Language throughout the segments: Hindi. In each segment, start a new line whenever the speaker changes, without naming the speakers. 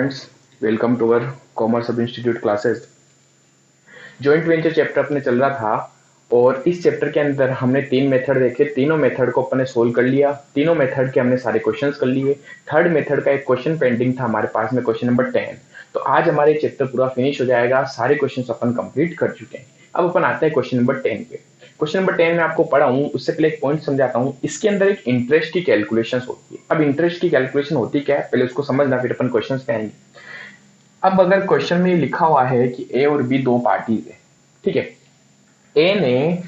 Students, welcome to our commerce सब institute classes. Joint venture chapter अपने चल रहा था और इस चैप्टर के अंदर हमने 3 मेथड देखे। तीनों मेथड को अपने सोल्व कर लिया। तीनों मेथड के हमने सारे क्वेश्चंस कर लिए। थर्ड मेथड का एक क्वेश्चन पेंडिंग था हमारे पास में, क्वेश्चन नंबर 10। तो आज हमारे चैप्टर पूरा फिनिश हो जाएगा, सारे क्वेश्चन अपन कंप्लीट कर चुके हैं। अब अपन आते हैं क्वेश्चन नंबर 10 पे। क्वेश्चन नंबर 10 में आपको पढ़ा हूँ, उससे पहले एक पॉइंट समझाता हूँ। इसके अंदर एक इंटरेस्ट की कैलकुलेशन होती है। अब इंटरेस्ट की कैलकुलेशन होती क्या है, पहले उसको समझना, फिर अपन क्वेश्चन पे आएंगे। अब अगर क्वेश्चन में लिखा हुआ है कि ए और बी दो पार्टीज है, ठीक है। ए ने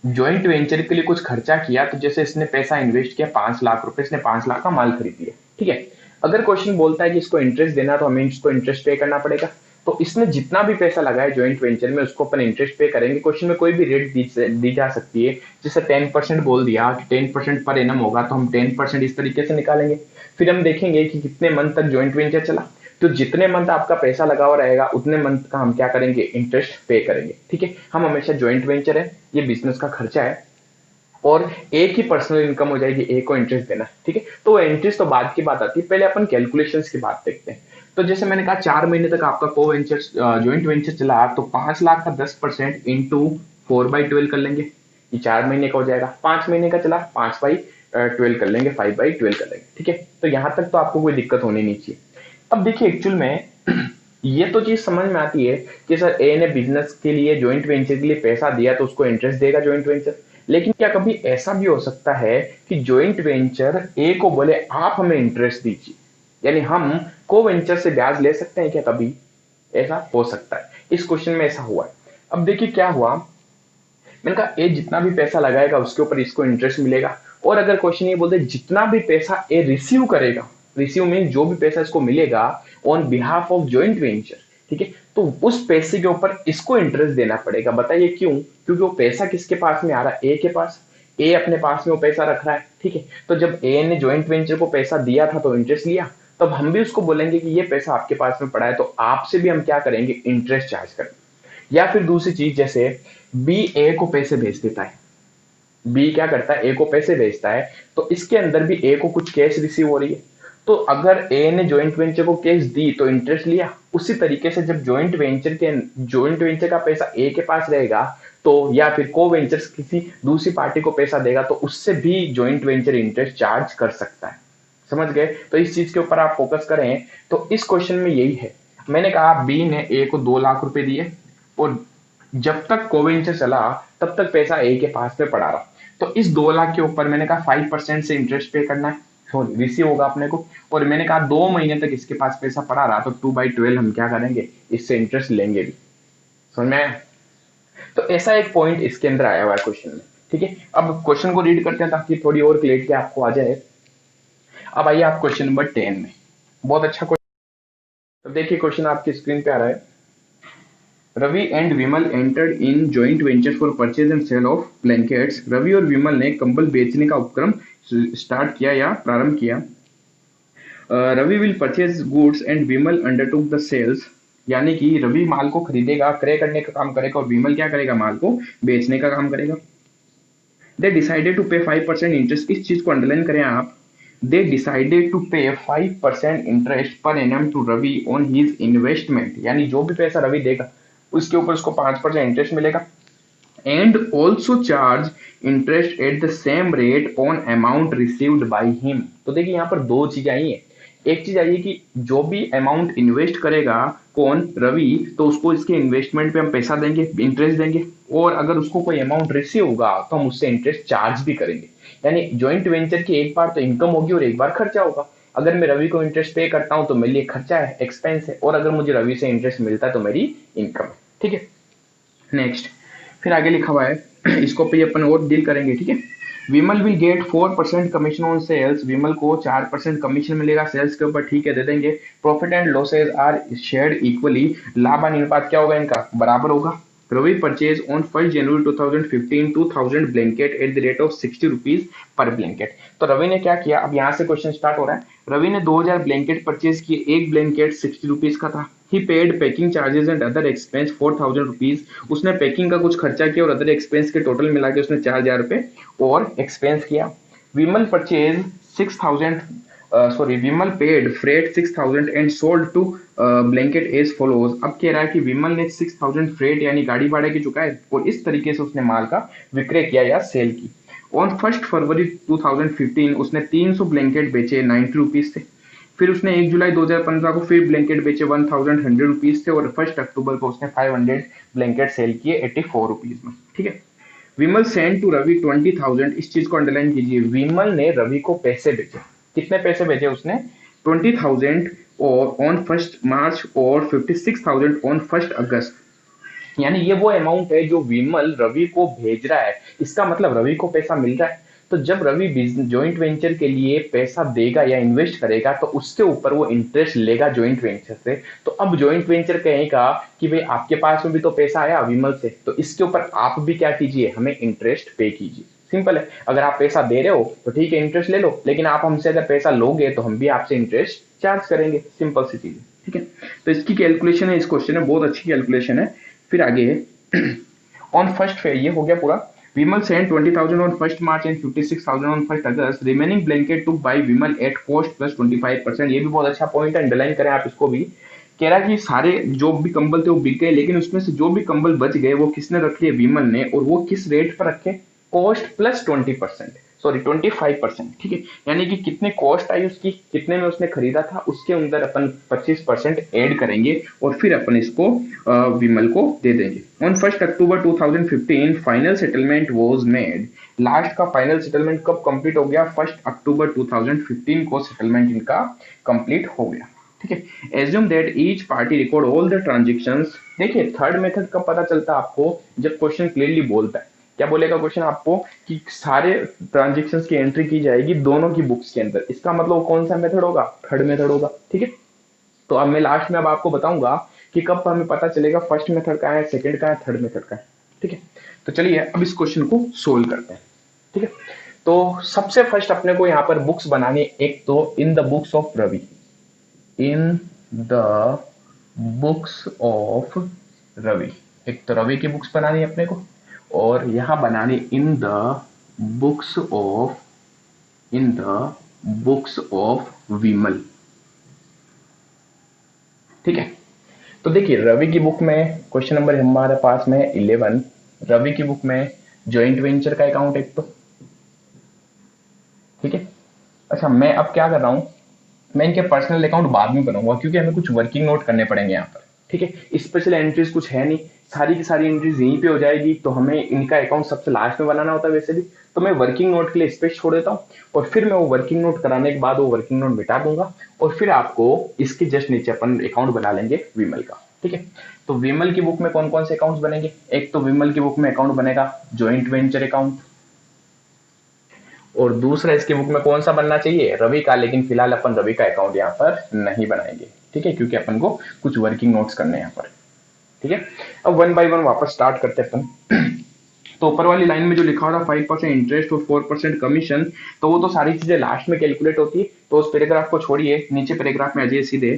ज्वाइंट वेंचर के लिए कुछ खर्चा किया, तो जैसे इसने पैसा इन्वेस्ट किया 5 लाख रुपए, इसने 5 लाख का माल खरीद लिया, ठीक है। अगर क्वेश्चन बोलता है कि इसको इंटरेस्ट देना, तो हमें इसको इंटरेस्ट पे करना पड़ेगा। तो इसने जितना भी पैसा लगाया ज्वाइंट वेंचर में, उसको अपन इंटरेस्ट पे करेंगे। क्वेश्चन में कोई भी रेट दी जा सकती है। जैसे 10% बोल दिया कि 10% पर एनम होगा, तो हम 10% इस तरीके से निकालेंगे। फिर हम देखेंगे कि कितने मंथ तक ज्वाइंट वेंचर चला, तो जितने मंथ आपका पैसा लगा हुआ रहेगा उतने मंथ का हम क्या करेंगे, इंटरेस्ट पे करेंगे, ठीक है। हम हमेशा ज्वाइंट वेंचर है, ये बिजनेस का खर्चा है और एक ही पर्सनल इनकम हो जाएगी, एक को इंटरेस्ट देना, ठीक है। तो इंटरेस्ट तो बाद की बात आती है, पहले अपन कैलकुलेशंस की बात देखते हैं। तो जैसे मैंने कहा 4 महीने तक आपका को वेंचर ज्वाइंट वेंचर चला, तो 5 लाख का 10% इंटू 4/12 कर लेंगे। ये 4 महीने का हो जाएगा। 5 महीने का चला, 5/12 कर लेंगे, 5/12 कर लेंगे, ठीक है। तो यहां तक तो आपको कोई दिक्कत होनी नहीं चाहिए। अब देखिए एक्चुअल में ये तो चीज समझ में आती है कि सर ए ने बिजनेस के लिए ज्वाइंट वेंचर के लिए पैसा दिया, तो उसको इंटरेस्ट देगा ज्वाइंट वेंचर। लेकिन क्या कभी ऐसा भी हो सकता है कि ज्वाइंट वेंचर ए को बोले आप हमें इंटरेस्ट दीजिए, यानी हम को वेंचर से ब्याज ले सकते हैं क्या? कभी ऐसा हो सकता है। इस क्वेश्चन में ऐसा हुआ है। अब देखिए क्या हुआ, मैंने कहा ए जितना भी पैसा लगाएगा उसके ऊपर इसको इंटरेस्ट मिलेगा। और अगर क्वेश्चन ये बोलते जितना भी पैसा ए रिसीव करेगा, रिसीव मीन जो भी पैसा इसको मिलेगा on behalf of joint venture, ठीक है, तो उस पैसे के ऊपर इसको इंटरेस्ट देना पड़ेगा। बताइए क्यों? क्योंकि वो पैसा किसके पास में आ रहा है, ए के पास। ए अपने पास में वो पैसा रख रहा है, ठीक है। तो जब ए ने ज्वाइंट वेंचर को पैसा दिया था तो इंटरेस्ट लिया, तब हम भी उसको बोलेंगे कि ये पैसा आपके पास में पड़ा है, तो आपसे भी हम क्या करेंगे, इंटरेस्ट चार्ज करेंगे। या फिर दूसरी चीज, जैसे बी ए को पैसे भेज देता है, बी क्या करता है, ए को पैसे भेजता है, तो इसके अंदर भी ए को कुछ कैश रिसीव हो रही है। तो अगर ए ने ज्वाइंट वेंचर को कैश दी तो इंटरेस्ट लिया। उसी तरीके से जब ज्वाइंट वेंचर का पैसा ए के पास रहेगा, तो या फिर को वेंचर किसी दूसरी पार्टी को पैसा देगा, तो उससे भी ज्वाइंट वेंचर इंटरेस्ट चार्ज कर सकता है। समझ गए? तो इस चीज के ऊपर आप फोकस करें। तो इस क्वेश्चन में यही है। मैंने कहा बी ने ए को 2 लाख रुपए दिए और जब तक कोवेंचर चला तब तक पैसा ए के पास में पड़ा रहा। तो इस 2 लाख के ऊपर मैंने कहा 5% से इंटरेस्ट पे करना है, सॉरी रिसीव होगा अपने को। और मैंने कहा 2 महीने तक इसके पास पैसा पड़ा रहा, तो 2/12 हम क्या करेंगे, इससे इंटरेस्ट लेंगे भी। समझ में आया? तो ऐसा एक पॉइंट इसके अंदर आया हुआ है क्वेश्चन में, ठीक है। अब क्वेश्चन को रीड करते हैं ताकि थोड़ी और क्लियरिटी आपको आ जाए। अब आइए आप क्वेश्चन नंबर 10 में, बहुत अच्छा क्वेश्चन। तो देखिए क्वेश्चन आपकी स्क्रीन पे आ रहा है। Ravi and Vimal entered in joint venture for purchase and sale of blankets. Ravi और विमल ने कंबल बेचने का उपक्रम स्टार्ट किया या प्रारंभ किया। Ravi will purchase goods and Vimal undertook the sales, यानी कि रवि माल को खरीदेगा, क्रय करने का काम करेगा, और विमल क्या करेगा, माल को बेचने का काम करेगा। दे डिसाइडेड टू पे 5% इंटरेस्ट, इस चीज को अंडरलाइन करें आप। दे डिसाइडेड टू पे 5% interest per annum to Ravi on his investment, यानी जो भी पैसा रवि देगा उसके ऊपर उसको 5% इंटरेस्ट मिलेगा। And also charge interest at the same rate on amount received by him. तो देखिए यहाँ पर दो चीजें आई है। एक चीज आई है कि जो भी अमाउंट इन्वेस्ट करेगा कौन, रवि, तो उसको इसके इन्वेस्टमेंट पे हम पैसा देंगे, इंटरेस्ट देंगे। और अगर उसको कोई अमाउंट रिसीव होगा तो हम उससे इंटरेस्ट चार्ज भी करेंगे। यानी ज्वाइंट वेंचर की एक बार तो इनकम होगी और एक बार खर्चा होगा। अगर मैं रवि को इंटरेस्ट पे करता हूं तो मेरे लिए खर्चा है, एक्सपेंस है, और अगर मुझे रवि से इंटरेस्ट मिलता है तो मेरी इनकम है, ठीक है। नेक्स्ट फिर आगे लिखा हुआ है, इसको पे अपन और डील करेंगे, ठीक है। Vimal will get 4% commission on sales, Vimal को 4% कमीशन मिलेगा सेल्स के ऊपर, ठीक है, दे देंगे। Profit and losses are shared equally, लाभ अनुपात क्या होगा इनका, बराबर होगा। Ravi purchase on 1 January 2015 2000 blanket at the rate of 60 rupees per blanket. तो रवि ने क्या किया, अब यहाँ से क्वेश्चन स्टार्ट हो रहा है। रवि ने 2000 ब्लैंकेट परचेज किए, एक ब्लैंकेट 60 रुपीज का था। He paid packing charges and other expense 4000 rupees, उसने पैकिंग का कुछ खर्चा किया और अदर एक्सपेंस के टोटल मिला के उसने 4000 रुपए और एक्सपेंस किया। Vimal purchase 6000 sorry, Vimal paid freight 6000 and sold to blanket as follows. अब कह रहा है कि विमल ने 6000 फ्रेट यानी गाड़ी भाड़े की चुकाए और इस तरीके से उसने माल का विक्रय किया या सेल की। ऑन 1 फरवरी 2015 उसने 300 ब्लैंकेट बेचे 90 रुपीज थे। फिर उसने 1 जुलाई 2015 को फिर ब्लैंकेट बेचे 1000 रुपीज थे और 1 अक्टूबर को उसने 500 ब्लैंकेट सेल किए 84 रुपीज में। ठीक है। विमल सेंड टू रवि 20,000, इस चीज को अंडरलाइन कीजिए। विमल ने रवि को पैसे भेजे। कितने पैसे भेजे उसने? 20,000 और ऑन 1 मार्च और 56,000 ऑन 1 अगस्त। यानी ये वो अमाउंट है जो विमल रवि को भेज रहा है। इसका मतलब रवि को पैसा मिल रहा है। तो जब रवि जॉइंट वेंचर के लिए पैसा देगा या इन्वेस्ट करेगा तो उसके ऊपर वो इंटरेस्ट लेगा जॉइंट वेंचर से। तो अब जॉइंट वेंचर कहेगा कि भाई आपके पास में भी तो पैसा आया विमल से, तो इसके ऊपर आप भी क्या कीजिए, हमें इंटरेस्ट पे कीजिए। सिंपल है। अगर आप पैसा दे रहे हो तो ठीक है, इंटरेस्ट ले लो, लेकिन आप हमसे अगर पैसा लोगे तो हम भी आपसे इंटरेस्ट चार्ज करेंगे। सिंपल सी चीज है। ठीक है। तो इसकी कैलकुलेशन है, इस क्वेश्चन में बहुत अच्छी कैलकुलेशन है। फिर आगे ऑन फर्स्ट फे ये हो गया पूरा। Vimal send 20,000 on 1 March and 56,000 on 1 August. Remaining blanket to buy Vimal at cost plus 25%। ये भी बहुत अच्छा पॉइंट है, अंडरलाइन करें आप इसको भी। कह रहा है कि सारे जो भी कंबल थे वो बिक गए, लेकिन उसमें से जो भी कंबल बच गए वो किसने रख लिए, विमल ने। और वो किस रेट पर रखे? Cost plus 20%, sorry 25%। ठीक है। यानी कि कितने कॉस्ट आई उसकी, कितने में उसने खरीदा था, उसके अंदर अपन 25% ऐड करेंगे और फिर अपन इसको विमल को दे देंगे। On 1 October 2015 final settlement was made. Last का फाइनल सेटलमेंट कब कंप्लीट हो गया? 1 अक्टूबर 2015 को सेटलमेंट इनका कंप्लीट हो गया। ठीक है। Assume that each party record all the transactions. देखिए थर्ड मेथड कब पता चलता है आपको? जब क्वेश्चन क्लियरली बोलता है। क्या बोलेगा क्वेश्चन आपको? कि सारे ट्रांजेक्शंस की एंट्री की जाएगी दोनों की बुक्स के अंदर। इसका मतलब कौन सा मेथड होगा? थर्ड मेथड होगा। ठीक है। तो अब मैं लास्ट में अब आपको बताऊंगा कि कब हमें पता चलेगा फर्स्ट मेथड का है, सेकंड का है, थर्ड मेथड का है। ठीक है। तो चलिए अब इस क्वेश्चन को सोल्व करते हैं। ठीक है। तो सबसे फर्स्ट अपने को यहाँ पर बुक्स बनानी, एक तो in the books of Ravi, in the books of Ravi. एक तो रवि की बुक्स बनानी है अपने को, और यहां बनानी in the books of, in the books of Vimal. ठीक है। तो देखिए रवि की बुक में क्वेश्चन नंबर हमारे पास में 11। रवि की बुक में जॉइंट वेंचर का अकाउंट एक तो। ठीक है। अच्छा मैं अब क्या कर रहा हूं, मैं इनके पर्सनल अकाउंट बाद में बनाऊंगा क्योंकि हमें कुछ वर्किंग नोट करने पड़ेंगे यहाँ पर। ठीक है। स्पेशल एंट्रीज कुछ है नहीं, सारी की सारी एंट्रीज यहीं पे हो जाएगी, तो हमें इनका अकाउंट सबसे लास्ट में बनाना होता है वैसे भी। तो मैं वर्किंग नोट के लिए स्पेस छोड़ देता हूँ और फिर मैं वो वर्किंग नोट कराने के बाद वो वर्किंग नोट मिटा दूंगा और फिर आपको इसके जस्ट नीचे अपन अकाउंट बना लेंगे विमल का। ठीक है। तो विमल की बुक में कौन कौन से अकाउंट्स बनेंगे? एक तो विमल की बुक में अकाउंट बनेगा ज्वाइंट वेंचर अकाउंट, और दूसरा इसकी बुक में कौन सा बनना चाहिए? रवि का। लेकिन फिलहाल अपन रवि का अकाउंट यहाँ पर नहीं बनाएंगे। ठीक है। क्योंकि अपन को कुछ वर्किंग नोट्स करने हैं यहाँ पर। ठीक है। अब वन बाय वन वापस स्टार्ट करते हैं अपन। तो ऊपर वाली लाइन में जो लिखा हुआ था 5% इंटरेस्ट और 4% कमीशन, तो वो तो सारी चीजें लास्ट में कैलकुलेट होती है, तो उस पैराग्राफ को छोड़िए, नीचे पैराग्राफ में आ जाइए सीधे।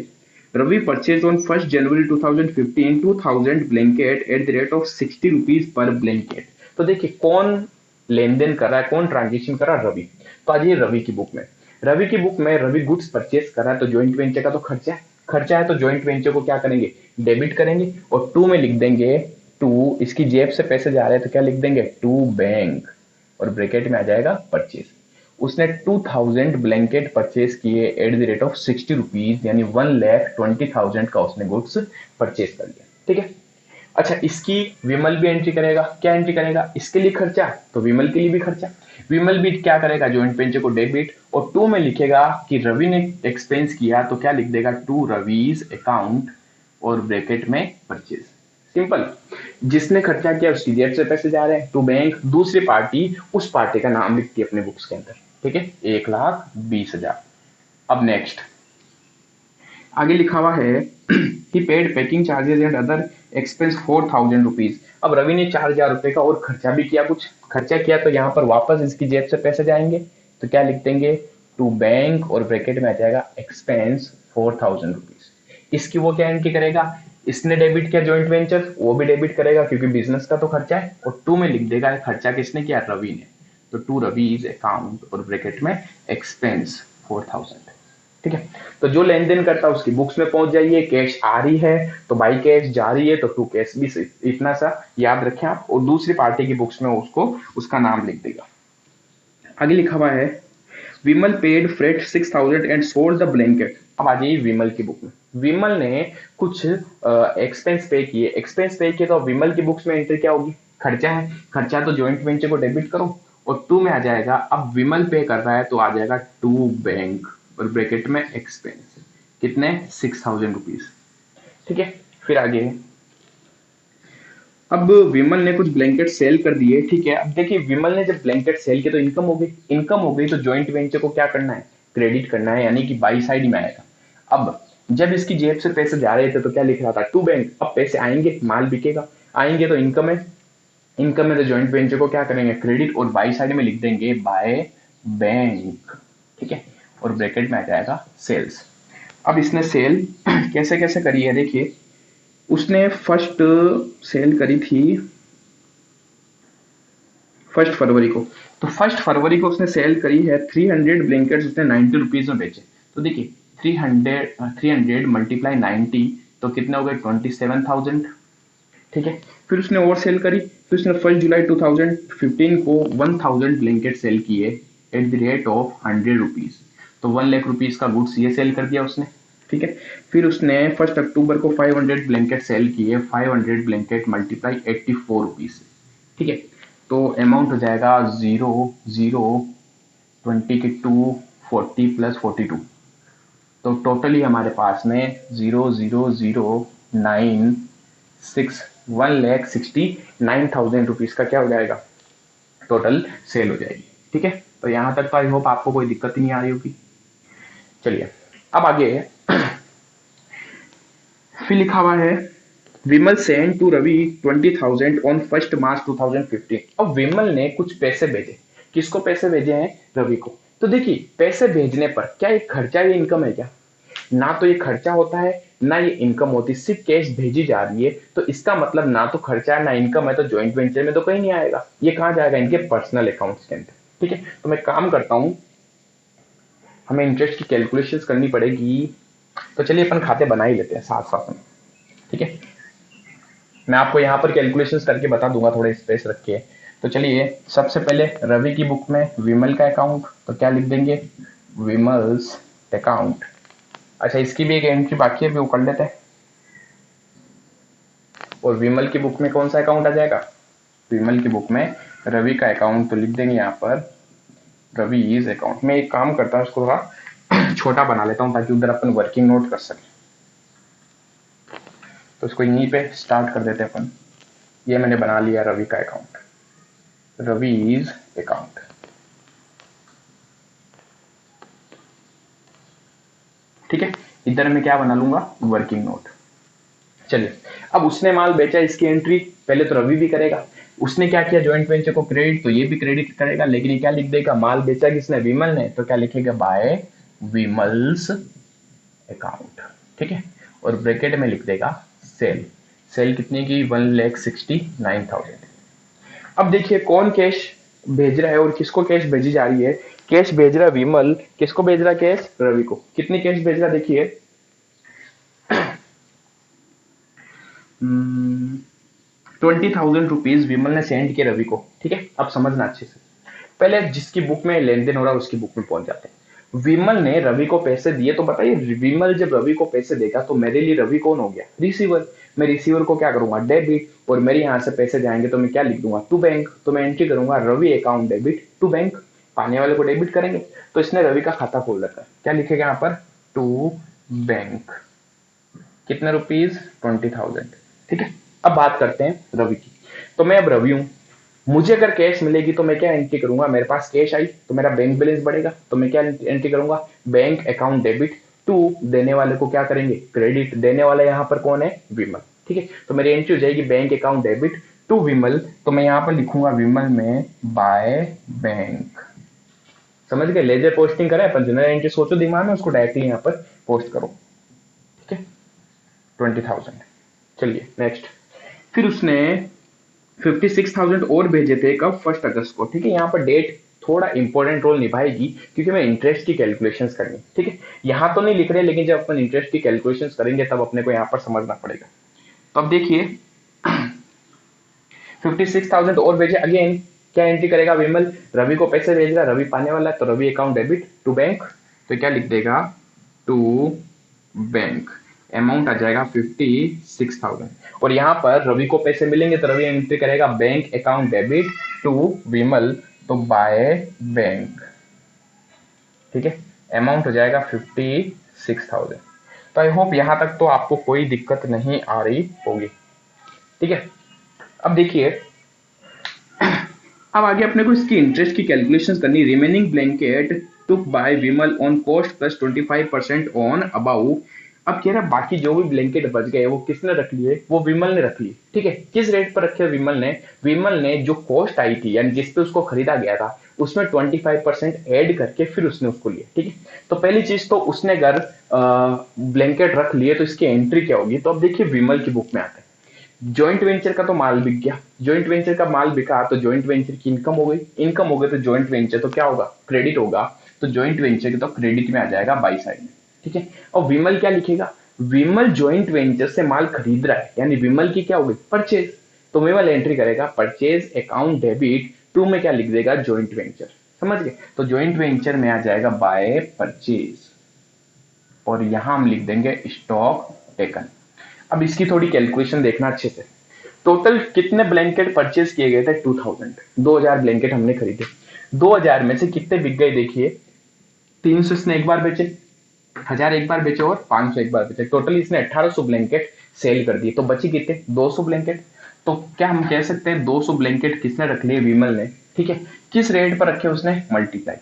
Ravi purchase on 1 January 2015 2000 blanket at the rate of 60 rupees per blanket. तो देखिए कौन लेन देन कर रहा है, कौन ट्रांजेक्शन कर रहा है? रवि। तो आ जाइए रवि की बुक में। रवि की बुक में रवि गुड्स परचेज कर रहा है, तो ज्वाइंट वेंचर का तो खर्चा है। खर्चा है तो ज्वाइंट वेंचर को क्या करेंगे? डेबिट करेंगे और टू में लिख देंगे, टू इसकी जेब से पैसे जा रहे हैं तो क्या लिख देंगे? टू बैंक, और ब्रैकेट में आ जाएगा परचेज। उसने 2000 ब्लैंकेट परचेज किए eight the rate of 60 rupees, यानी 1,20,000 का उसने गुड्स परचेज कर लिया। ठीक है। अच्छा इसकी विमल भी एंट्री करेगा। क्या एंट्री करेगा? इसके लिए खर्चा तो विमल के लिए भी खर्चा। विमल भी क्या करेगा? ज्वाइंट वेंचर को डेबिट, और टू में लिखेगा कि रवि ने एक्सपेंस किया तो क्या लिख देगा? टू रवीज अकाउंट और ब्रैकेट में परचेज। सिंपल। जिसने खर्चा किया उसकी जेब से पैसे जा रहे हैं टू बैंक, दूसरी पार्टी उस पार्टी का नाम लिखती है अपने बुक्स के अंदर। ठीक है। 1,20,000। अब नेक्स्ट आगे लिखा हुआ है कि paid packing charges and other expense 4,000 rupees. अब रवि ने 4,000 रुपए का और खर्चा भी किया, कुछ खर्चा किया, तो यहाँ पर वापस इसकी जेब से पैसे जाएंगे, तो क्या लिख देंगे? टू बैंक और ब्रैकेट में आ जाएगा एक्सपेंस 4,000 रुपीज। इसकी वो क्या एंट्री करेगा? इसने डेबिट किया ज्वाइंट वेंचर, वो भी डेबिट करेगा क्योंकि बिजनेस का तो खर्चा है, और टू में लिख देगा खर्चा किसने किया? रवि ने। तो टू रवि इज अकाउंट और ब्रैकेट में एक्सपेंस 4,000। ठीक है। तो जो लेन देन करता है उसकी बुक्स में पहुंच जाइए, कैश आ रही है तो बाई कैश, जा रही है तो टू कैश, भी इतना सा याद रखें आप, और दूसरी पार्टी की बुक्स में उसको उसका नाम लिख देगा। आगे लिखा हुआ है Vimal paid freight 6,000 and sold the blanket. अब आ जाइए विमल की बुक में। विमल ने कुछ एक्सपेंस पे किए, एक्सपेंस पे किए तो विमल की बुक्स में एंट्री क्या होगी? खर्चा है, खर्चा तो जॉइंट वेंचर को डेबिट करो, और टू में आ जाएगा, अब विमल पे कर रहा है तो आ जाएगा टू बैंक, और ब्रैकेट में एक्सपेंस कितने? 6,000 रुपीज। ठीक है। फिर आगे, अब विमल ने कुछ ब्लैंकेट सेल कर दिए, ठीक है। अब देखिए विमल ने जब ब्लैंकेट सेल किए तो इनकम हो गई, इनकम हो गई तो जॉइंट वेंचर को क्या करना है? क्रेडिट करना है, यानी कि बाई साइड में आएगा। अब जब इसकी जेब से पैसे जा रहे थे तो क्या लिख रहा था? To bank. अब पैसे आएंगे, माल बिकेगा, आएंगे तो इनकम है, इनकम में तो जॉइंट वेंचर को क्या करेंगे? क्रेडिट, और बाई साइड में लिख देंगे बाय बैंक। ठीक है। और ब्रैकेट में आ जाएगा सेल्स। अब इसने सेल कैसे कैसे करी है देखिए, उसने फर्स्ट सेल करी थी 1 फरवरी को, तो 1 फरवरी को उसने सेल करी है 300 ब्लैंकेट्स, उसने 90 रुपीज में बेचे। तो देखिए 300 मल्टीप्लाई 90 तो कितने हो गए? 27,000। ठीक है। फिर उसने और सेल करी, फिर उसने 1 जुलाई 2015 को 1000 ब्लैंकेट सेल किए eight the rate of 100 rupees, तो 1 लाख रुपीज का गुड्स ये सेल कर दिया उसने। ठीक है। फिर उसने 1 अक्टूबर को 500 ब्लैंकेट सेल किए, 500 ब्लैंकेट मल्टीप्लाई 84 रुपीज। ठीक है। तो अमाउंट हो जाएगा 0, 0, 20 की 240 प्लस 42, तो टोटली हमारे पास में 0, 0, 0, 9, 6 1,69,000 रुपीज का क्या हो जाएगा? टोटल सेल हो जाएगी। ठीक है। तो यहां तक तो आई होप आपको कोई दिक्कत ही नहीं आ रही होगी। चलिए अब आगे फिर लिखा हुआ है विमल सेंड टू रवि 20,000 ऑन 1 मार्च 2015। अब विमल ने कुछ पैसे भेजे, किसको पैसे भेजे हैं? रवि को। तो देखिए पैसे भेजने पर क्या ये खर्चा या इनकम है क्या? ना तो ये खर्चा होता है ना ये इनकम होती, सिर्फ कैश भेजी जा रही है, तो इसका मतलब ना तो खर्चा है ना इनकम है, तो ज्वाइंट वेंचर में तो कहीं नहीं आएगा, ये कहां जाएगा? इनके पर्सनल अकाउंट्स के अंदर। ठीक है। तो मैं काम करता हूं, हमें इंटरेस्ट की कैलकुलेशंस करनी पड़ेगी, तो चलिए अपन खाते बना ही लेते हैं साथ साथ में। ठीक है। मैं आपको यहाँ पर कैलकुलेशंस करके बता दूंगा, थोड़े स्पेस रखिए। तो चलिए सबसे पहले रवि की बुक में विमल का अकाउंट, तो क्या लिख देंगे? विमल्स अकाउंट। अच्छा इसकी भी एक एंट्री बाकी है, भी वो कर लेते हैं। और विमल की बुक में कौन सा अकाउंट आ जाएगा? विमल की बुक में रवि का अकाउंट, तो लिख देंगे यहाँ पर रवि इज अकाउंट। मैं एक काम करता हूँ, उसको थोड़ा छोटा बना लेता हूँ ताकि उधर अपन वर्किंग नोट कर सकें। तो इसको यहीं पे स्टार्ट कर देते हैं अपन। ये मैंने बना लिया रवि का अकाउंट, रवि इज अकाउंट। ठीक है। इधर मैं क्या बना लूंगा? Working note. चलिए अब उसने माल बेचा, इसकी एंट्री पहले तो रवि भी करेगा। उसने क्या किया? ज्वाइंट वेंचर को क्रेडिट, तो ये भी क्रेडिट करेगा, लेकिन ये क्या लिख देगा? माल बेचा किसने? विमल ने, तो क्या लिखेगा? By Vimal's account. ठीक है। और ब्रैकेट में लिख देगा सेल। सेल कितने की? 1,69,000। अब देखिए कौन कैश भेज रहा है और किसको कैश भेजी जा रही है। कैश भेज रहा है विमल, किसको भेज रहा है कैश? रवि को। कितनी कैश भेज रहा है देखिए, 20,000 रुपीज विमल ने सेंड किया रवि को। ठीक है। अब समझना अच्छे से, पहले जिसकी बुक में लेन देन हो रहा है उसकी बुक में पहुंच जाते हैं। विमल ने रवि को पैसे दिए, तो बताइए विमल जब रवि को पैसे देगा तो मेरे लिए रवि कौन हो गया? रिसीवर। मैं रिसीवर को क्या करूंगा? डेबिट। और मेरे यहां से पैसे जाएंगे तो मैं क्या लिख दूंगा? To bank. तो मैं एंट्री करूंगा Ravi account debit to bank, पाने वाले को डेबिट करेंगे। तो इसने रवि का खाता खोल रखा है, क्या लिखेगा यहाँ पर? To bank. कितने रुपीज? 20,000। ठीक है। अब बात करते हैं रवि की। तो मैं अब रवि हूं, मुझे अगर कैश मिलेगी तो मैं क्या एंट्री करूंगा? मेरे पास कैश आई तो मेरा बैंक बैलेंस बढ़ेगा, तो मैं क्या एंट्री करूंगा? बैंक अकाउंट डेबिट टू, देने वाले को क्या करेंगे? क्रेडिट। देने वाला यहाँ पर कौन है? विमल। ठीक है। तो मेरी एंट्री हो जाएगी bank account debit to Vimal, तो मैं यहाँ पर लिखूंगा विमल में बाय बैंक। समझ गए? लेजर पोस्टिंग करें अपन, जनरल एंट्री सोचो दिमाग में, उसको डायरेक्टली यहाँ पर पोस्ट करो। ठीक है। 20,000। चलिए नेक्स्ट, फिर उसने 56,000 और भेजे थे, कब? 1 अगस्त को। ठीक है। यहाँ पर डेट थोड़ा इंपॉर्टेंट रोल निभाएगी, क्योंकि मैं इंटरेस्ट की कैलकुलेशंस करनी, ठीक है। यहाँ तो नहीं लिख रहे, लेकिन जब अपन इंटरेस्ट की कैलकुलेशंस करेंगे तब अपने को यहाँ पर समझना पड़ेगा। तो अब देखिए 56,000 और भेजे। अगेन क्या एंट्री करेगा विमल? रवि को पैसे भेज रहा, रवि पाने वाला है, तो Ravi account debit to bank. तो क्या लिख देगा? To bank. अमाउंट आ जाएगा 56,000। और यहाँ पर रवि को पैसे मिलेंगे तो रवि एंट्री करेगा bank account debit to Vimal, तो बाय बैंक, ठीक है। अमाउंट हो जाएगा 56,000। तो आई होप यहाँ तक तो आपको कोई दिक्कत नहीं आ रही होगी, ठीक है। अब देखिए, अब आगे अपने को इसकी इंटरेस्ट की कैलकुलेशंस करनी। Remaining blanket took by Vimal on cost plus 25% on above. अब कह रहा बाकी जो भी ब्लैंकेट बच गए वो किसने रख लिए? वो विमल ने रख लिए, ठीक है। किस रेट पर रखे विमल ने? विमल ने जो कॉस्ट आई थी यानी जिस पे उसको खरीदा गया था उसमें 25% ऐड करके फिर उसने उसको लिया, ठीक है। तो पहली चीज तो उसने अगर ब्लैंकेट रख लिए तो इसकी एंट्री क्या होगी? तो अब देखिए विमल की बुक में आते हैं। जॉइंट वेंचर का तो माल बिक गया, जॉइंट वेंचर का माल बिका तो जॉइंट वेंचर की इनकम हो गई, इनकम हो गई तो जॉइंट वेंचर तो क्या होगा? क्रेडिट होगा। तो जॉइंट वेंचर की तो क्रेडिट में आ जाएगा बाई साइड में, ठीक है। और विमल क्या लिखेगा? विमल जॉइंट वेंचर से माल खरीद रहा है, यानी विमल की क्या होगी? परचेज। तो विमल एंट्री करेगा परचेज अकाउंट डेबिट टू में क्या लिख देगा? Joint venture. समझ गए? तो जॉइंट वेंचर में आ जाएगा बाय परचेज, और यहां हम लिख देंगे स्टॉक टेकन। अब इसकी थोड़ी कैलकुलेशन देखना अच्छे से। टोटल कितने ब्लैंकेट परचेज किए गए थे? 2000, 2000 ब्लैंकेट हमने खरीदे। 2000 में से कितने बिक गए? देखिए 300 इसने एक बार बेचे, 1000 एक बार बेचे और 500 एक बार बेचे। टोटल इसने 1800 ब्लैंकेट सेल कर दिए। तो बची कितने? 200 ब्लैंकेट। तो क्या हम कह सकते हैं 200 ब्लैंकेट किसने रख लिए? विमल ने, ठीक है। किस रेट पर रखे उसने? मल्टीप्लाई।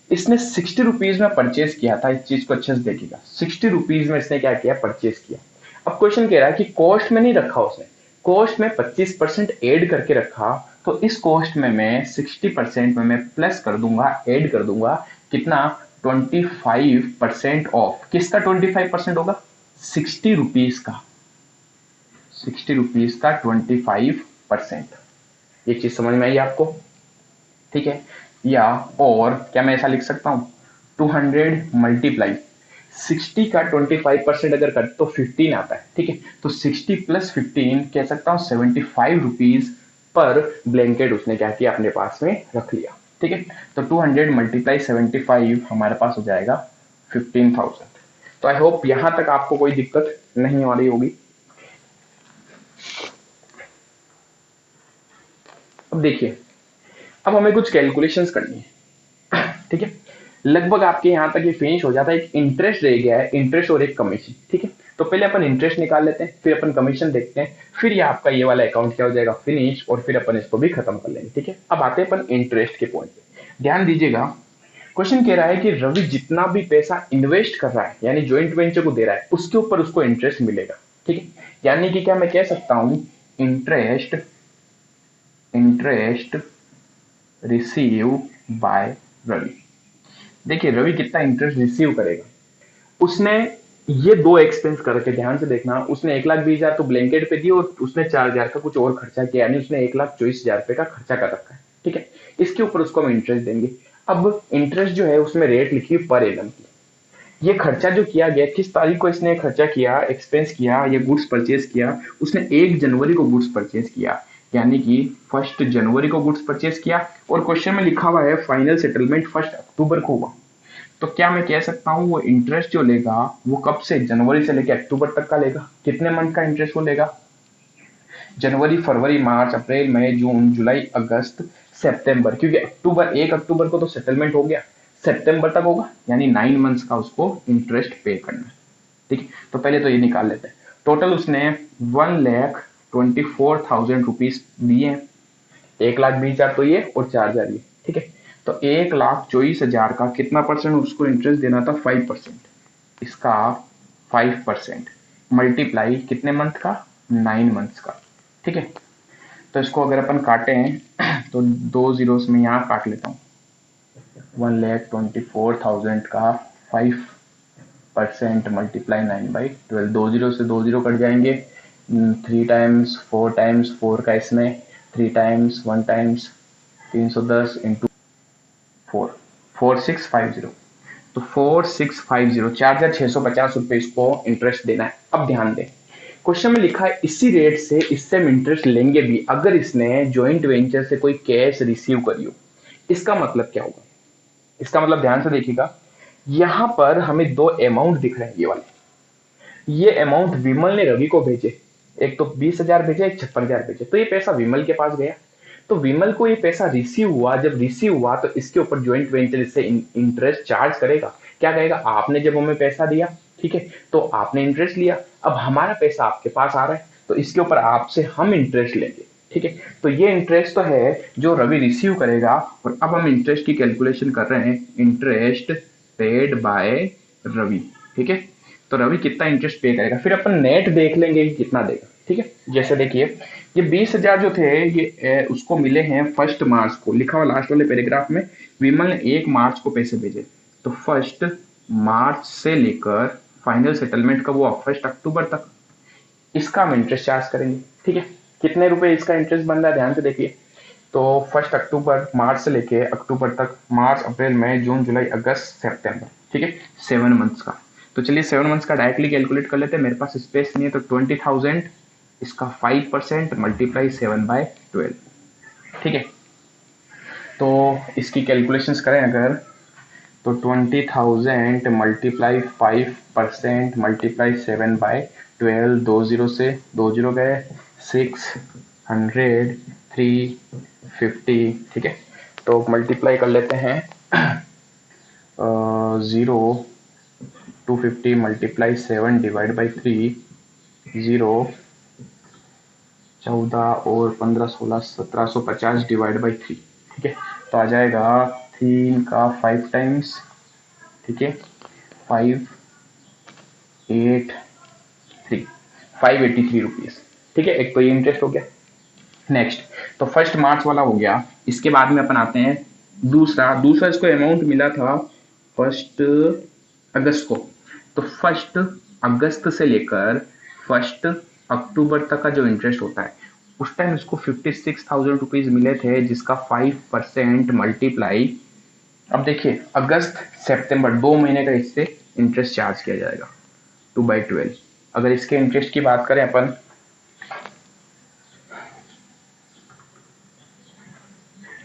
इसने 60 रुपीज में परचेज किया था, इस चीज को अच्छे से देखिएगा। 60 रुपीज में इसने क्या किया? परचेज किया। अब क्वेश्चन कह रहा है कि कॉस्ट में नहीं रखा उसने, कॉस्ट में 25% ऐड करके रखा। तो इस कॉस्ट में मैं 60% में मैं प्लस कर दूंगा, ऐड कर दूंगा कितना? 25% ऑफ। किसका 25% होगा? 60 रुपीज का, 60 रुपीज का 25%। ये चीज समझ में आई आपको? ठीक है। या और क्या मैं ऐसा लिख सकता हूं? 200 मल्टीप्लाई 60 का 25% अगर कर तो 15 आता है, ठीक है। तो 60 प्लस 15 कह सकता हूं 75 रुपीज पर ब्लैंकेट उसने क्या किया? अपने पास में रख लिया, ठीक है। तो 200 मल्टीप्लाई 75 हमारे पास हो जाएगा 15,000। तो आई होप यहां तक आपको कोई दिक्कत नहीं आ रही होगी। अब देखिए, अब हमें कुछ कैलकुलेशंस करनी है, ठीक है। लगभग आपके यहां तक ये फिनिश हो जाता है। एक इंटरेस्ट रह गया है, इंटरेस्ट और एक कमीशन, ठीक है। तो पहले अपन इंटरेस्ट निकाल लेते हैं, फिर अपन कमीशन देखते हैं, फिर ये आपका ये वाला अकाउंट क्या हो जाएगा? फिनिश, और फिर अपन इसको भी खत्म कर लेंगे, ठीक है। अब आते हैं अपन इंटरेस्ट के पॉइंट पे। ध्यान दीजिएगा, क्वेश्चन कह रहा है कि रवि जितना भी पैसा इन्वेस्ट कर रहा है यानी ज्वाइंट वेंचर को दे रहा है उसके ऊपर उसको इंटरेस्ट मिलेगा, ठीक है। यानी कि क्या मैं कह सकता हूं? Interest, interest receive by Ravi. देखिए रवि कितना इंटरेस्ट रिसीव करेगा? उसने ये दो एक्सपेंस करके, ध्यान से देखना, उसने 1,20,000 तो ब्लैंकेट पे दी और उसने 4,000 का कुछ और खर्चा किया, यानी उसने 1,24,000 रुपए का खर्चा कर रखा है, ठीक है। इसके ऊपर उसको हम इंटरेस्ट देंगे। अब इंटरेस्ट जो है उसमें रेट लिखी पर एनम की। ये खर्चा जो किया गया, किस तारीख को इसने खर्चा किया, एक्सपेंस किया, ये गुड्स परचेज किया? उसने 1 जनवरी को गुड्स परचेज किया, यानी कि 1 जनवरी को गुड्स परचेज किया। और क्वेश्चन में लिखा हुआ है फाइनल सेटलमेंट 1 अक्टूबर को हुआ। तो क्या मैं कह सकता हूं वो इंटरेस्ट जो लेगा वो कब से? जनवरी से लेकर अक्टूबर तक का लेगा। कितने मंथ का इंटरेस्ट वो लेगा? जनवरी, फरवरी, मार्च, अप्रैल, मई, जून, जुलाई, अगस्त, सितंबर। क्योंकि 1 अक्टूबर को तो सेटलमेंट हो गया, सितंबर तक होगा, यानी 9 मंथ्स का उसको इंटरेस्ट पे करना है, ठीक है। तो पहले तो ये निकाल लेते हैं। टोटल उसने 1,24,000 रुपीज दिए, 1,20,000 तो ये और 4,000 ये, ठीक है। तो 1,24,000 का कितना परसेंट उसको इंटरेस्ट देना था? 5%। इसका 5% मल्टीप्लाई कितने मंथ का? 9 मंथ्स का, ठीक है। तो इसको अगर अपन काटे तो 2 जीरोस में यहाँ काट लेता हूँ। 1,24,000 का 5% मल्टीप्लाई 9/12, 2 जीरो से 2 जीरो कट जाएंगे। 3 टाइम्स 4 टाइम्स 4 का इसमें 3 टाइम्स 1 टाइम्स 310 इंटू 4650, तो 4650 4650 रुपये इसको इंटरेस्ट देना है। अब ध्यान दें, क्वेश्चन में लिखा है इसी रेट से इससे हम इंटरेस्ट लेंगे भी अगर इसने ज्वाइंट वेंचर से कोई कैश रिसीव करी हो। इसका मतलब क्या होगा? इसका मतलब ध्यान से देखिएगा, यहां पर हमें दो अमाउंट दिख रहे हैं। ये वाले, ये अमाउंट विमल ने रवि को भेजे, एक तो 20,000 भेजे, एक 56,000 भेजे, तो ये पैसा विमल के पास गया। तो विमल को ये पैसा रिसीव हुआ, जब रिसीव हुआ तो इसके ऊपर ज्वाइंट वेंचर इससे इंटरेस्ट चार्ज करेगा। क्या कहेगा? आपने जब हमें पैसा दिया, ठीक है, तो आपने इंटरेस्ट लिया, अब हमारा पैसा आपके पास आ रहा है तो इसके ऊपर आपसे हम इंटरेस्ट लेंगे, ठीक है। तो ये इंटरेस्ट तो है जो रवि रिसीव करेगा, और अब हम इंटरेस्ट की कैलकुलेशन कर रहे हैं, इंटरेस्ट पेड बाय रवि, ठीक है। तो रवि कितना इंटरेस्ट पे करेगा, फिर अपन नेट देख लेंगे कि कितना देगा, ठीक है। जैसे देखिए, ये 20,000 जो थे ये उसको मिले हैं 1 मार्च को, लिखा हुआ लास्ट वाले पैराग्राफ में, विमल ने 1 मार्च को पैसे भेजे। तो 1 मार्च से लेकर फाइनल सेटलमेंट कब हुआ? 1 अक्टूबर तक। इसका हम इंटरेस्ट चार्ज करेंगे, ठीक है। कितने रुपए इसका इंटरेस्ट बन रहा है, ध्यान से देखिए। तो 1 अक्टूबर, मार्च से लेके अक्टूबर तक, मार्च, अप्रैल, मई, जून, जुलाई, अगस्त, सितंबर, ठीक है, 7 मंथ्स का। तो चलिए 7 मंथ्स का डायरेक्टली कैलकुलेट कर लेते हैं, मेरे पास स्पेस नहीं है, तो 20,000 इसका 5% मल्टीप्लाई 7/12, ठीक है। तो इसकी कैलकुलेशंस करें अगर, तो 20,000 मल्टीप्लाई 5% मल्टीप्लाई 7/12, 20 से 20 गए, 600, 350, ठीक है। तो मल्टीप्लाई कर लेते हैं, 0, 250 मल्टीप्लाई 7 डिवाइड बाई 3, 0, 14 और 15, 16, 1750 डिवाइड बाई 3, ठीक है। तो आ जाएगा 3 का 5 टाइम्स, ठीक है, 583 रुपीज, ठीक है। एक तो ये इंटरेस्ट हो गया। नेक्स्ट, तो 1 मार्च वाला हो गया। इसके बाद में अपन आते हैं दूसरा इसको अमाउंट मिला था 1 अगस्त को। तो 1 अगस्त से लेकर 1 अक्टूबर तक का जो इंटरेस्ट होता है, उस टाइम इसको 56,000 रुपीज मिले थे, जिसका 5% मल्टीप्लाई, अब देखिए अगस्त सितंबर 2 महीने का इससे इंटरेस्ट चार्ज किया जाएगा 2/12। अगर इसके इंटरेस्ट की बात करें अपन,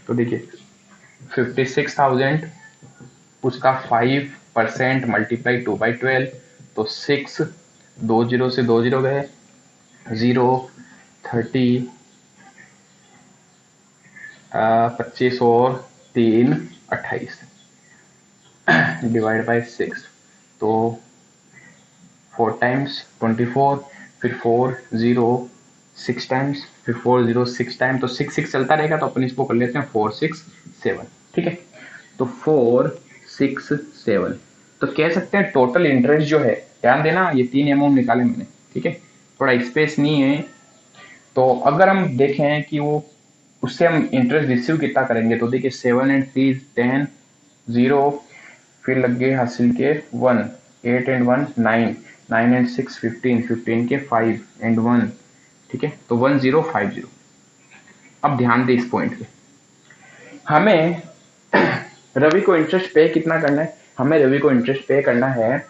तो देखिए 56,000, उसका 5% मल्टीप्लाई 2/12, तो 6, 20 से 20 गए, 0, 30, 25 और 3, 28 डिवाइड बाई 6, तो 4 टाइम्स 24, फिर 4, 0, 6 टाइम्स, फिर 4, 0, 6 टाइम, तो 6 6 चलता रहेगा, तो अपन इसको कर लेते हैं 4 6 7, ठीक है। तो 4 6 7, तो कह सकते हैं टोटल इंटरेस्ट जो है, ध्यान देना ये 3 अमाउंट निकाले मैंने, ठीक है, थोड़ा स्पेस नहीं है। तो अगर हम देखें कि वो उससे हम इंटरेस्ट रिसीव कितना करेंगे, तो देखिए 7 एंड 3 10, 0, फिर लग गए हासिल के 1, 8 एंड 1 9, 9 एंड 6 15, 15 के 5 एंड 1, ठीक है, तो 1050। अब ध्यान दे इस पॉइंट पे, हमें रवि को इंटरेस्ट पे कितना करना है, हमें रवि को इंटरेस्ट पे करना है,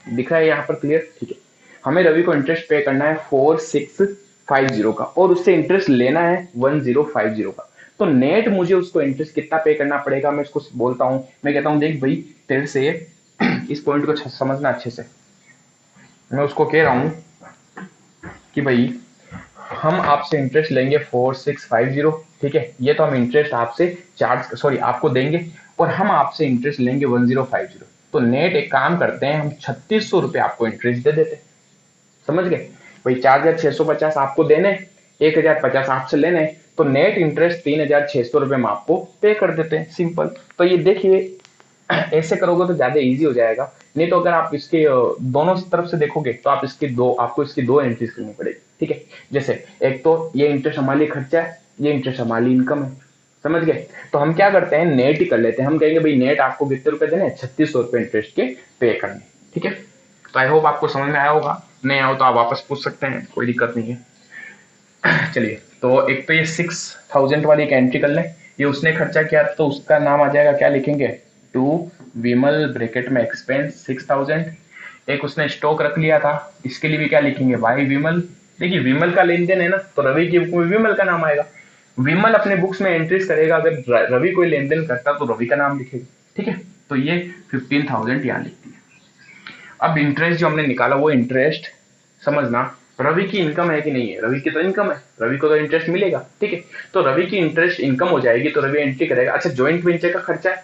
दिख रहा है यहाँ पर क्लियर, ठीक है। हमें रवि को इंटरेस्ट पे करना है 4650 का, और उससे इंटरेस्ट लेना है 1050 का। तो नेट मुझे उसको इंटरेस्ट कितना पे करना पड़ेगा, मैं इसको बोलता हूँ, मैं कहता हूँ देख भाई तेरे से इस पॉइंट को समझना अच्छे से। मैं उसको कह रहा हूँ कि भाई हम आपसे इंटरेस्ट लेंगे 4650, ठीक है, ये तो हम इंटरेस्ट आपसे आपको देंगे, और हम आपसे इंटरेस्ट लेंगे 1050। तो नेट एक काम करते हैं, हम 3600 रुपये आपको इंटरेस्ट दे देते, समझ गए भाई। 4,650 आपको देने, 1,050 आपसे लेने, तो नेट इंटरेस्ट 3,600 रुपये हम आपको पे कर देते हैं, सिंपल। तो ये देखिए ऐसे करोगे तो ज्यादा इजी हो जाएगा, नहीं तो अगर आप इसके दोनों तरफ से देखोगे तो आपको इसकी दो एंट्रीज करनी पड़ेगी, ठीक है। जैसे एक तो ये इंटरेस्ट हमारे लिए खर्चा है, ये इंटरेस्ट हमारी इनकम है, समझ गए। तो हम क्या करते हैं, नेट ही कर लेते हैं, हम कहेंगे भाई नेट आपको कितने रुपए देने, 3600 रुपए इंटरेस्ट के पे करने, ठीक है। तो आई होप आपको समझ में आया होगा, नहीं आओ तो आप वापस पूछ सकते हैं, कोई दिक्कत नहीं है। चलिए, तो एक तो ये 6000 वाली एक एंट्री कर लें, ये उसने खर्चा किया तो उसका नाम आ जाएगा, क्या लिखेंगे, टू विमल, ब्रैकेट में एक्सपेंस 6000। एक उसने स्टॉक रख लिया था, इसके लिए भी क्या लिखेंगे, बाई विमल। देखिए विमल का लेन देन है ना, तो रवि की बुक में विमल का नाम आएगा। विमल अपने बुक्स में एंट्रीज करेगा, अगर रवि कोई लेन देन करता तो रवि का नाम लिखेगा। ठीक है, तो ये 15,000 यहाँ लिख दिया। अब इंटरेस्ट जो हमने निकाला वो इंटरेस्ट समझना, रवि की इनकम है कि नहीं है, रवि की तो इनकम है, रवि को तो इंटरेस्ट मिलेगा। ठीक है, तो रवि की इंटरेस्ट इनकम हो जाएगी तो रवि एंट्री करेगा। अच्छा, ज्वाइंट वेंचर का खर्चा है,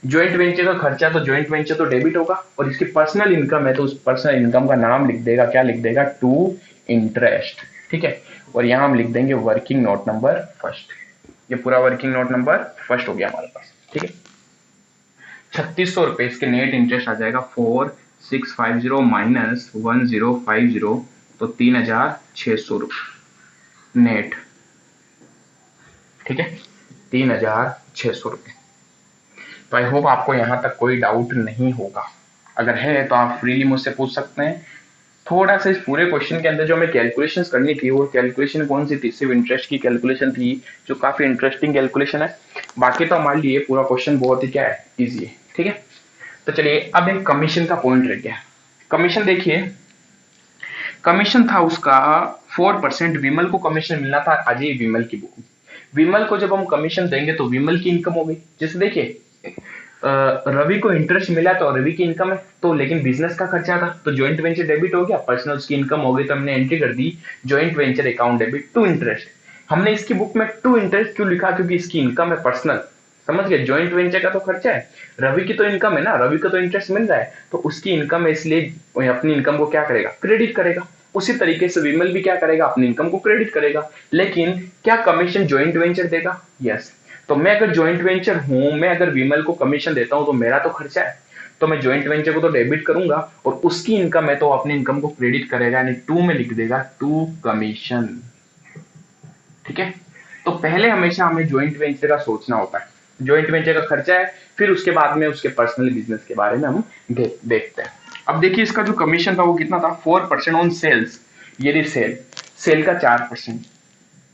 ज्वाइंट वेंचर का खर्चा, तो ज्वाइंट वेंचर तो डेबिट होगा, और इसकी पर्सनल इनकम है तो उस पर्सनल इनकम का नाम लिख देगा, क्या लिख देगा, टू इंटरेस्ट। ठीक है, और यहां हम लिख देंगे वर्किंग नोट नंबर फर्स्ट। ये पूरा वर्किंग नोट नंबर फर्स्ट हो गया हमारे पास। ठीक है, 3600 रुपए इसके नेट इंटरेस्ट आ जाएगा, 4650 माइनस 1050, तो 3600 रुपये नेट। ठीक है, 3600 रुपये। तो आई होप आपको यहां तक कोई डाउट नहीं होगा, अगर है तो आप फ्रीली मुझसे पूछ सकते हैं। थोड़ा सा इस पूरे क्वेश्चन के अंदर जो हमें कैलकुलेशंस करनी थी, वो कैलकुलेशन कौन सी थी, सिर्फ इंटरेस्ट की कैलकुलेशन थी, जो काफी इंटरेस्टिंग कैलकुलेशन है। बाकी तो हमारे लिए पूरा क्वेश्चन बहुत ही क्या है, इजी है। ठीक है, तो चलिए अब एक कमीशन का पॉइंट रह गया। कमीशन देखिए, कमीशन था उसका 4%, विमल को कमीशन मिलना था अजय विमल की बुक। विमल को जब हम कमीशन देंगे तो विमल की इनकम होगी। जैसे देखिए रवि को इंटरेस्ट मिला तो रवि की इनकम है, तो लेकिन बिजनेस का खर्चा था तो ज्वाइंट वेंचर डेबिट हो गया, पर्सनल की इनकम हो गई, तो हमने एंट्री कर दी joint venture account debit to interest. हमने इसकी बुक में टू इंटरेस्ट क्यों लिखा, क्योंकि इसकी इनकम है पर्सनल। समझ गए, ज्वाइंट वेंचर का तो खर्चा है, रवि की तो इनकम है ना, रवि को तो इंटरेस्ट मिल रहा है तो उसकी इनकम है, इसलिए अपनी इनकम को क्या करेगा, क्रेडिट करेगा। उसी तरीके से विमल भी क्या करेगा, अपनी इनकम को क्रेडिट करेगा। लेकिन क्या कमीशन ज्वाइंट वेंचर देगा, यस। तो मैं अगर ज्वाइंट वेंचर हूं, मैं अगर विमल को कमीशन देता हूं तो मेरा तो खर्चा है, तो मैं ज्वाइंट वेंचर को तो डेबिट करूंगा, और उसकी इनकम है तो अपनी इनकम को क्रेडिट करेगा, यानी टू में लिख देगा टू कमीशन। ठीक है, तो पहले हमेशा हमें ज्वाइंट वेंचर का सोचना होता है, ज्वाइंट वेंचर का खर्चा है, फिर उसके बाद में उसके पर्सनल बिजनेस के बारे में हम देखते हैं। अब देखिए इसका जो कमीशन था वो कितना था, 4% ऑन सेल्स। ये सेल, सेल का 4%।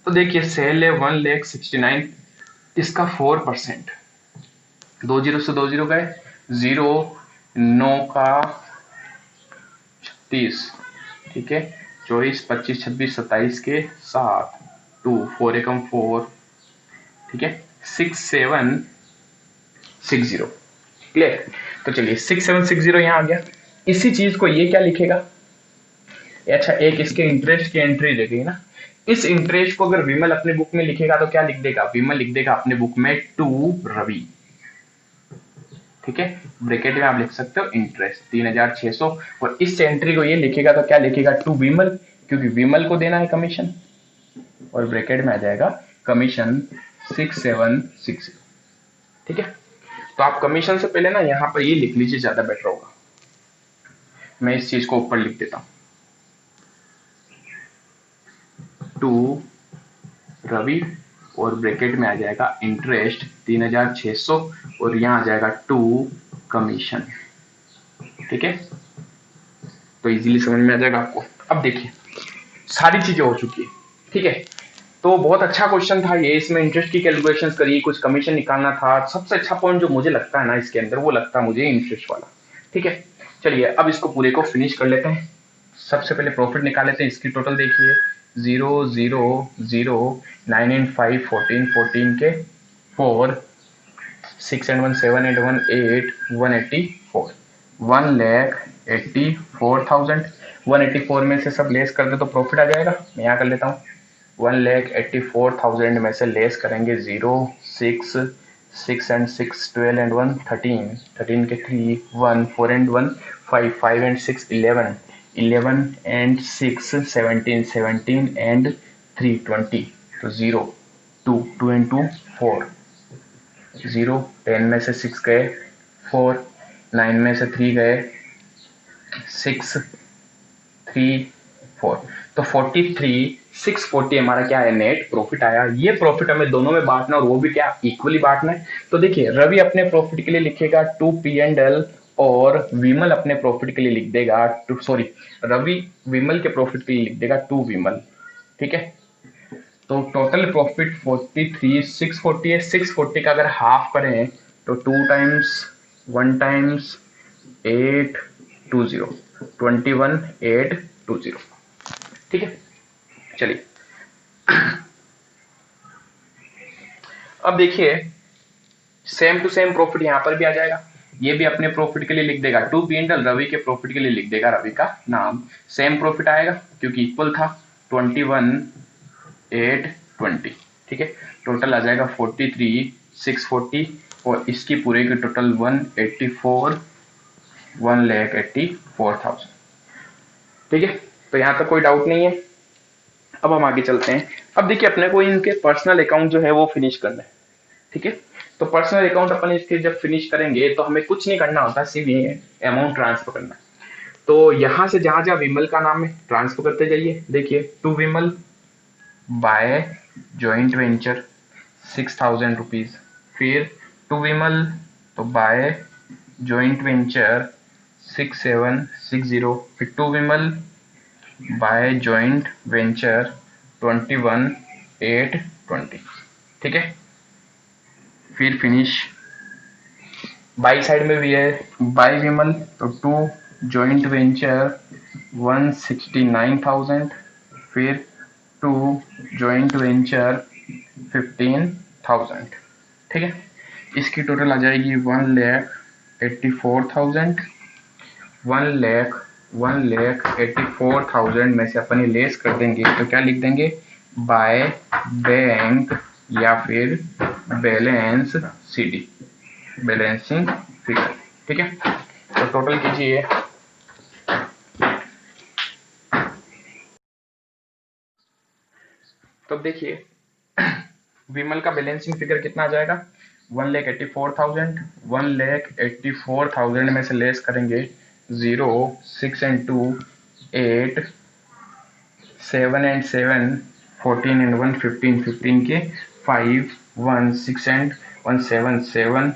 तो देखिए सेल है 1,69,000, इसका 4%, 20 से 20 गए, 0, 9 का 36, ठीक है, 24, 25, 26, 27 के 7, 2, 4 एकम 4, ठीक है, 6760, क्लियर। तो चलिए 6760 यहां आ गया। इसी चीज को ये क्या लिखेगा, अच्छा एक इसके इंटरेस्ट की एंट्री देगी ना, इस इंटरेस्ट को अगर विमल अपने बुक में लिखेगा तो क्या लिख देगा, विमल लिख देगा अपने बुक में टू रवि। ठीक है, ब्रैकेट में आप लिख सकते हो इंटरेस्ट 3600, और इस एंट्री को ये लिखेगा तो क्या लिखेगा, टू विमल, क्योंकि विमल को देना है कमीशन, और ब्रैकेट में आ जाएगा कमीशन 6760। ठीक है, तो आप कमीशन से पहले ना यहां पर ये लिख लीजिए, ज्यादा बेटर होगा। मैं इस चीज को ऊपर लिख देता हूं, टू रवि, और ब्रैकेट में आ जाएगा इंटरेस्ट 3600, और यहां आ जाएगा टू कमीशन। ठीक है, तो इजीली समझ में आ जाएगा आपको। अब देखिए सारी चीजें हो चुकी है। ठीक है, तो बहुत अच्छा क्वेश्चन था ये, इसमें इंटरेस्ट की कैलकुलेशंस करी, कुछ कमीशन निकालना था। सबसे अच्छा पॉइंट जो मुझे लगता है ना इसके अंदर, वो लगता है मुझे इंटरेस्ट वाला। ठीक है, चलिए अब इसको पूरे को फिनिश कर लेते हैं। सबसे पहले प्रॉफिट निकाल लेते हैं। इसकी टोटल देखिए 0 0 0 9 एंड 5 14 14 के 4 6 एंड 1 7 एंड 1 8 184 1,84,000। 184 में से सब लेस कर दे तो प्रॉफिट आ जाएगा। मैं यहाँ कर लेता हूँ, 1,84,000 में से लेस करेंगे 0 6 6 एंड 6 12 एंड 1 13 13 के 3 1 4 एंड 1 5 5 एंड 6 11 11 एंड 6 17 17 एंड 3 20, तो 0 2 2 एंड 2 4 0 10 में से 6 गए 4 9 में से 3 गए 6 3 4, तो 43 640 हमारा क्या है, नेट प्रॉफिट आया। ये प्रॉफिट हमें दोनों में बांटना, और वो भी क्या, इक्वली बांटना है। तो देखिए रवि अपने प्रॉफिट के लिए लिखेगा 2 P&L, और विमल अपने प्रॉफिट के लिए लिख देगा रवि विमल के प्रॉफिट के लिए लिख देगा 2 विमल। ठीक है, तो टोटल प्रॉफिट 43 640 है। 640 का अगर हाफ करें तो 2 टाइम्स 1 टाइम्स 820 21820। ठीक है, चलिए अब देखिए सेम टू सेम प्रॉफिट यहां पर भी आ जाएगा। ये भी अपने प्रॉफिट के लिए लिख देगा, टू बिंडल रवि के प्रॉफिट के लिए लिख देगा रवि का नाम। सेम प्रॉफिट आएगा क्योंकि इक्वल था 21,820। ठीक है, टोटल आ जाएगा 43,640 और इसकी पूरे की टोटल 1,84,000। ठीक है, तो यहां तक कोई डाउट नहीं है। अब हम आगे चलते हैं। अब देखिए अपने को इनके पर्सनल अकाउंट जो है वो फिनिश करना है। ठीक है, तो पर्सनल अकाउंट अपन इसके जब फिनिश करेंगे तो हमें कुछ नहीं करना होता, सिर्फ ये अमाउंट ट्रांसफर करना है। तो यहां से जहां जहां विमल का नाम है ट्रांसफर करते जाइए। देखिए to Vimal by joint venture 6,000 rupees, फिर टू विमल तो बाय जॉइंट वेंचर 6760, फिर to Vimal by joint venture 21,820। ठीक है, फिर फिनिश बाई साइड में भी है बाय विमल तो टू जॉइंट वेंचर 169,000, फिर टू जॉइंट वेंचर 15,000। ठीक है, इसकी टोटल आ जाएगी 1,84,000। 1,84,000 में से अपन ये लेस कर देंगे तो क्या लिख देंगे, बाय बैंक या फिर बैलेंस सीडी, बैलेंसिंग फिगर। ठीक है, तो टोटल कीजिए तो देखिए विमल का बैलेंसिंग फिगर कितना आ जाएगा, 1,84,000। 1,84,000 में से लेस करेंगे 0, 6 and 2 8, 7 and 7 14 and 1 15, 15 के 5 1 6 and 1 7 7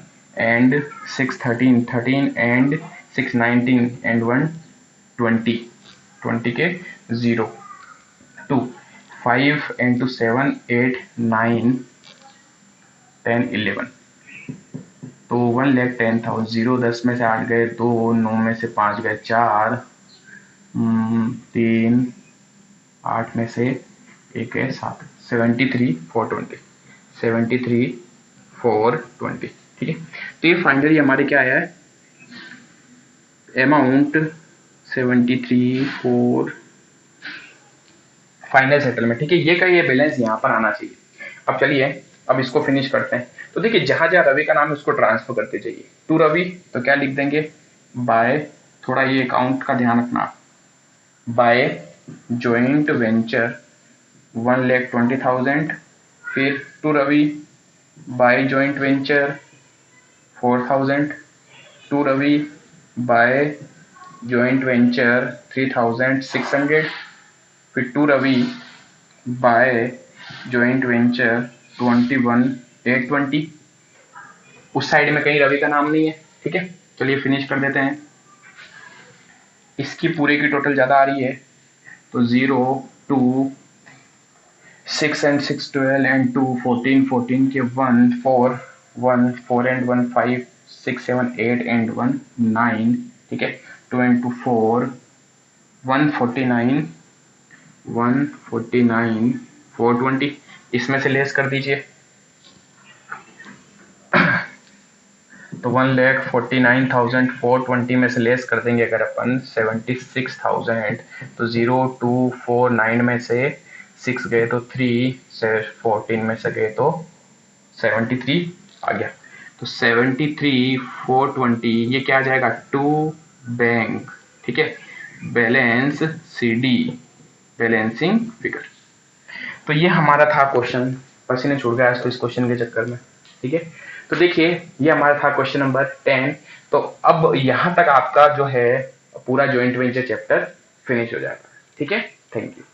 and 6 13 13 and 6 19 and 1 20 20 के 0 2 5 and 2 7 8 9 10 11। तो 1,10,000, 0 10 में से 8 गए, 2 9 में से 5 गए, 4 3 8 में से 1 है 7, 73,420, 73,420। ठीक है, तो ये फाइनली हमारे क्या आया है, अमाउंट 73,4 फाइनल सेटलमेंट। ठीक है, ये का ये बैलेंस यहाँ पर आना चाहिए। अब चलिए अब इसको फिनिश करते हैं। तो देखिए जहां जहां रवि का नाम है उसको ट्रांसफर करते जाइए। टू रवि तो क्या लिख देंगे, बाय, थोड़ा ये अकाउंट का ध्यान रखना, बाय जॉइंट वेंचर 1,20,000, फिर to Ravi by joint venture 4,000, to Ravi by joint venture 3,600, फिर to Ravi by joint venture 21,820। उस साइड में कहीं रवि का नाम नहीं है। ठीक है, चलिए फिनिश कर देते हैं। इसकी पूरे की टोटल ज्यादा आ रही है तो 0 2 6 and 6 12 and 2 14 14 के 1 4 1 4 and 1 5 6 7 8 and 1 9। ठीक है, 2 and 2 4 149 149 420। इसमें से लेस कर दीजिए तो 1,49,420 में से लेस कर देंगे अगर अपन 76,000 तो 0,249 में से 6 गए तो 3 से 14 में से गए तो 73 आ गया। तो 73,420 ये क्या आ जाएगा, टू बैंक। ठीक है, बैलेंस सीडी, बैलेंसिंग फिगर। तो ये हमारा था क्वेश्चन, पसीने छूट गया आज तो इस क्वेश्चन के चक्कर में। ठीक है, तो देखिए ये हमारा था क्वेश्चन नंबर 10। तो अब यहां तक आपका जो है पूरा जॉइंट वेंचर चैप्टर फिनिश हो जाएगा। ठीक है, थैंक यू।